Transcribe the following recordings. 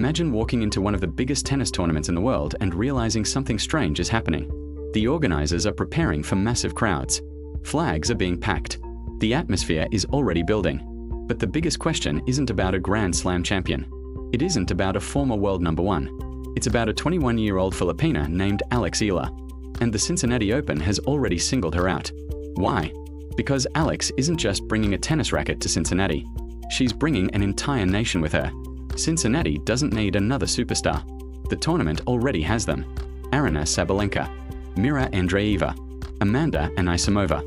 Imagine walking into one of the biggest tennis tournaments in the world and realizing something strange is happening. The organizers are preparing for massive crowds. Flags are being packed. The atmosphere is already building. But the biggest question isn't about a Grand Slam champion. It isn't about a former world number one. It's about a 21-year-old Filipina named Alex Eala. And the Cincinnati Open has already singled her out. Why? Because Alex isn't just bringing a tennis racket to Cincinnati. She's bringing an entire nation with her. Cincinnati doesn't need another superstar. The tournament already has them. Aryna Sabalenka, Mira Andreeva, Amanda Anisimova,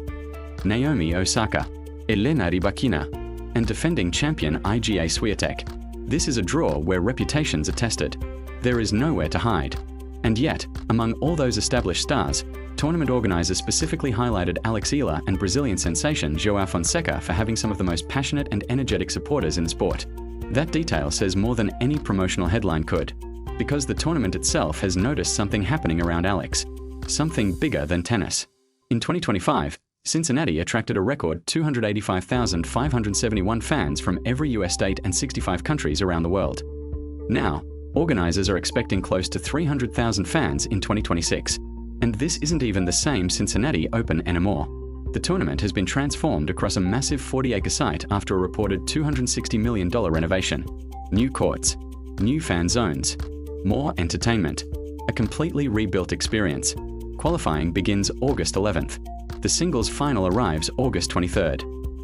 Naomi Osaka, Elena Rybakina, and defending champion Iga Swiatek. This is a draw where reputations are tested. There is nowhere to hide. And yet, among all those established stars, tournament organizers specifically highlighted Alex Eala and Brazilian sensation João Fonseca for having some of the most passionate and energetic supporters in the sport. That detail says more than any promotional headline could, because the tournament itself has noticed something happening around Alex, something bigger than tennis. In 2025, Cincinnati attracted a record 285,571 fans from every US state and 65 countries around the world. Now, organizers are expecting close to 300,000 fans in 2026. And this isn't even the same Cincinnati Open anymore. The tournament has been transformed across a massive 40-acre site after a reported $260 million renovation. New courts, new fan zones, more entertainment, a completely rebuilt experience. Qualifying begins August 11th. The singles final arrives August 23rd.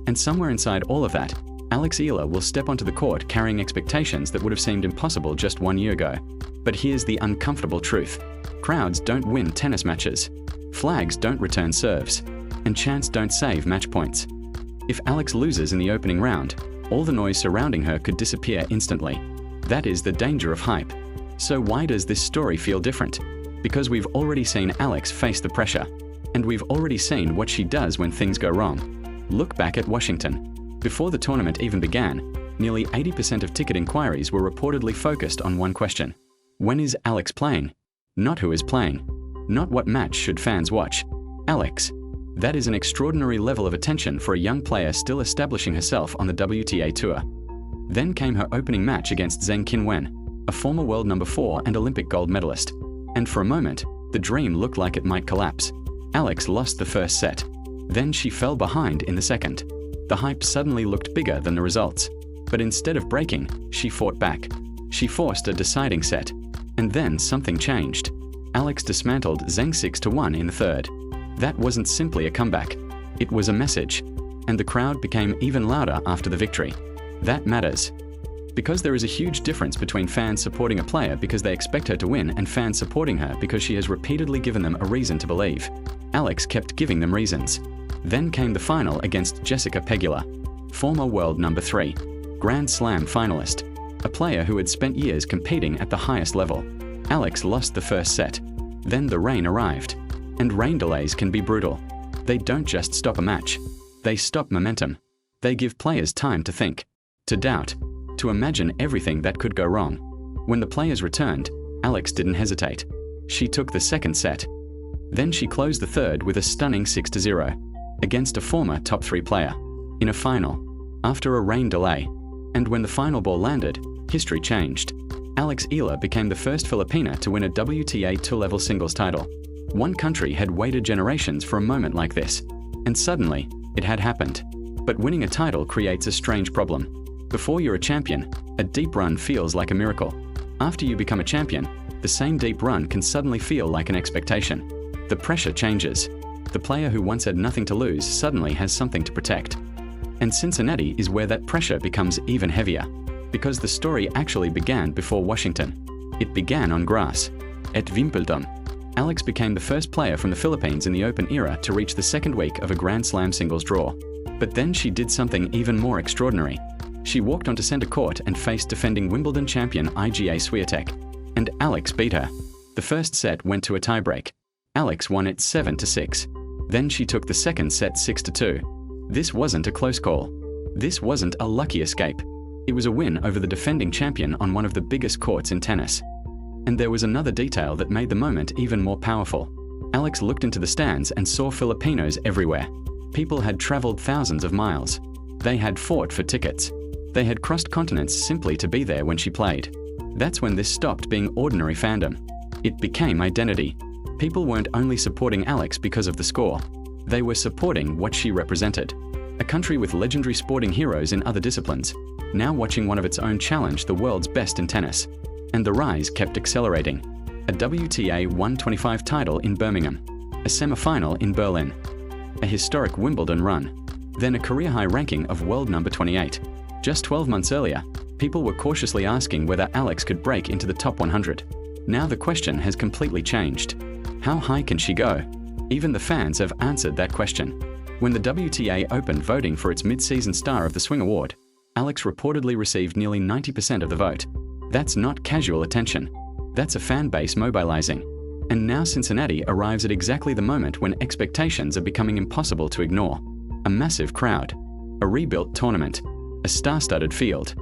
And somewhere inside all of that, Alex Eala will step onto the court carrying expectations that would have seemed impossible just 1 year ago. But here's the uncomfortable truth. Crowds don't win tennis matches. Flags don't return serves. And chants don't save match points. If Alex loses in the opening round, all the noise surrounding her could disappear instantly. That is the danger of hype. So why does this story feel different? Because we've already seen Alex face the pressure. And we've already seen what she does when things go wrong. Look back at Washington. Before the tournament even began, nearly 80% of ticket inquiries were reportedly focused on one question. When is Alex playing? Not who is playing. Not what match should fans watch. Alex. That is an extraordinary level of attention for a young player still establishing herself on the WTA Tour. Then came her opening match against Zheng Qinwen, a former world number 4 and Olympic gold medalist. And for a moment, the dream looked like it might collapse. Alex lost the first set. Then she fell behind in the second. The hype suddenly looked bigger than the results. But instead of breaking, she fought back. She forced a deciding set. And then something changed. Alex dismantled Zheng 6-1 in the third. That wasn't simply a comeback. It was a message. And the crowd became even louder after the victory. That matters. Because there is a huge difference between fans supporting a player because they expect her to win and fans supporting her because she has repeatedly given them a reason to believe. Alex kept giving them reasons. Then came the final against Jessica Pegula, former world number 3, Grand Slam finalist, a player who had spent years competing at the highest level. Alex lost the first set. Then the rain arrived. And rain delays can be brutal. They don't just stop a match. They stop momentum. They give players time to think, to doubt, to imagine everything that could go wrong. When the players returned, Alex didn't hesitate. She took the second set. Then she closed the third with a stunning 6-0 against a former top 3 player in a final after a rain delay. And when the final ball landed, history changed. Alex Eala became the first Filipina to win a WTA Tour-level singles title. One country had waited generations for a moment like this. And suddenly, it had happened. But winning a title creates a strange problem. Before you're a champion, a deep run feels like a miracle. After you become a champion, the same deep run can suddenly feel like an expectation. The pressure changes. The player who once had nothing to lose suddenly has something to protect. And Cincinnati is where that pressure becomes even heavier. Because the story actually began before Washington. It began on grass. At Wimbledon. Alex became the first player from the Philippines in the Open era to reach the second week of a Grand Slam singles draw. But then she did something even more extraordinary. She walked onto center court and faced defending Wimbledon champion Iga Swiatek. And Alex beat her. The first set went to a tiebreak. Alex won it 7-6. Then she took the second set 6-2. This wasn't a close call. This wasn't a lucky escape. It was a win over the defending champion on one of the biggest courts in tennis. And there was another detail that made the moment even more powerful. Alex looked into the stands and saw Filipinos everywhere. People had traveled thousands of miles. They had fought for tickets. They had crossed continents simply to be there when she played. That's when this stopped being ordinary fandom. It became identity. People weren't only supporting Alex because of the score. They were supporting what she represented. A country with legendary sporting heroes in other disciplines, now watching one of its own challenge the world's best in tennis. And the rise kept accelerating. A WTA 125 title in Birmingham, a semi-final in Berlin, a historic Wimbledon run, then a career-high ranking of world number 28. Just 12 months earlier, people were cautiously asking whether Alex could break into the top 100. Now the question has completely changed. How high can she go? Even the fans have answered that question. When the WTA opened voting for its mid-season Star of the Swing award, Alex reportedly received nearly 90% of the vote. That's not casual attention. That's a fan base mobilizing. And now Cincinnati arrives at exactly the moment when expectations are becoming impossible to ignore. A massive crowd, a rebuilt tournament, a star-studded field,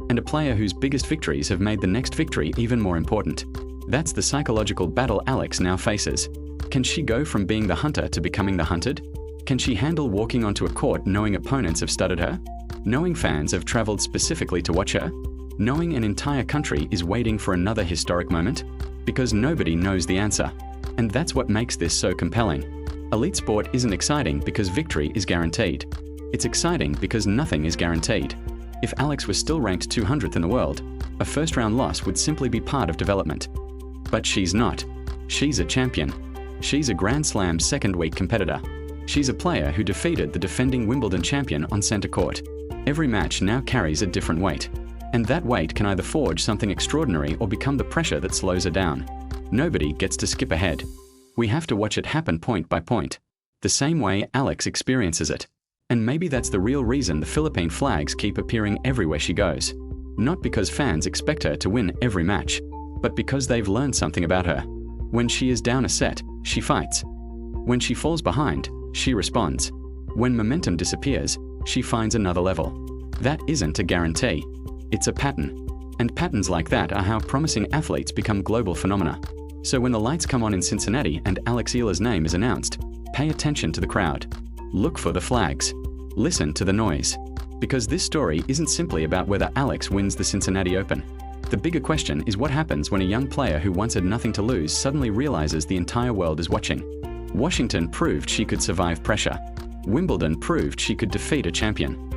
and a player whose biggest victories have made the next victory even more important. That's the psychological battle Alex now faces. Can she go from being the hunter to becoming the hunted? Can she handle walking onto a court knowing opponents have studied her? Knowing fans have traveled specifically to watch her? Knowing an entire country is waiting for another historic moment? Because nobody knows the answer. And that's what makes this so compelling. Elite sport isn't exciting because victory is guaranteed. It's exciting because nothing is guaranteed. If Alex was still ranked 200th in the world, a first-round loss would simply be part of development. But she's not. She's a champion. She's a Grand Slam second-week competitor. She's a player who defeated the defending Wimbledon champion on center court. Every match now carries a different weight. And that weight can either forge something extraordinary or become the pressure that slows her down. Nobody gets to skip ahead. We have to watch it happen point by point, the same way Alex experiences it. And maybe that's the real reason the Philippine flags keep appearing everywhere she goes. Not because fans expect her to win every match, but because they've learned something about her. When she is down a set, she fights. When she falls behind, she responds. When momentum disappears, she finds another level. That isn't a guarantee. It's a pattern. And patterns like that are how promising athletes become global phenomena. So when the lights come on in Cincinnati and Alex Eala's name is announced, pay attention to the crowd. Look for the flags. Listen to the noise. Because this story isn't simply about whether Alex wins the Cincinnati Open. The bigger question is what happens when a young player who once had nothing to lose suddenly realizes the entire world is watching. Washington proved she could survive pressure. Wimbledon proved she could defeat a champion.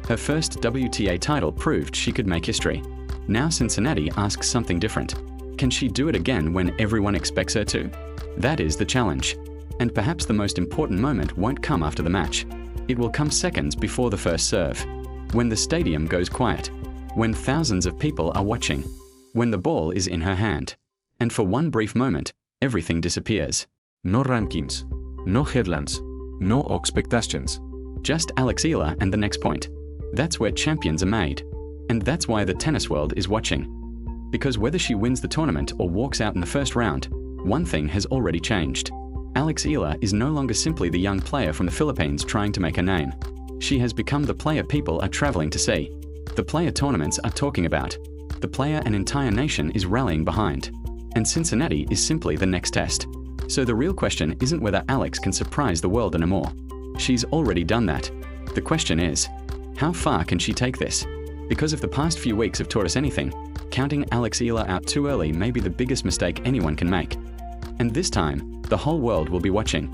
Her first WTA title proved she could make history. Now Cincinnati asks something different. Can she do it again when everyone expects her to? That is the challenge. And perhaps the most important moment won't come after the match. It will come seconds before the first serve. When the stadium goes quiet. When thousands of people are watching. When the ball is in her hand. And for one brief moment, everything disappears. No rankings. No headlines. No expectations. Just Alex Eala and the next point. That's where champions are made. And that's why the tennis world is watching. Because whether she wins the tournament or walks out in the first round, one thing has already changed. Alex Eala is no longer simply the young player from the Philippines trying to make a name. She has become the player people are traveling to see. The player tournaments are talking about. The player an entire nation is rallying behind. And Cincinnati is simply the next test. So the real question isn't whether Alex can surprise the world anymore. She's already done that. The question is, how far can she take this? Because if the past few weeks have taught us anything, counting Alex Eala out too early may be the biggest mistake anyone can make. And this time, the whole world will be watching.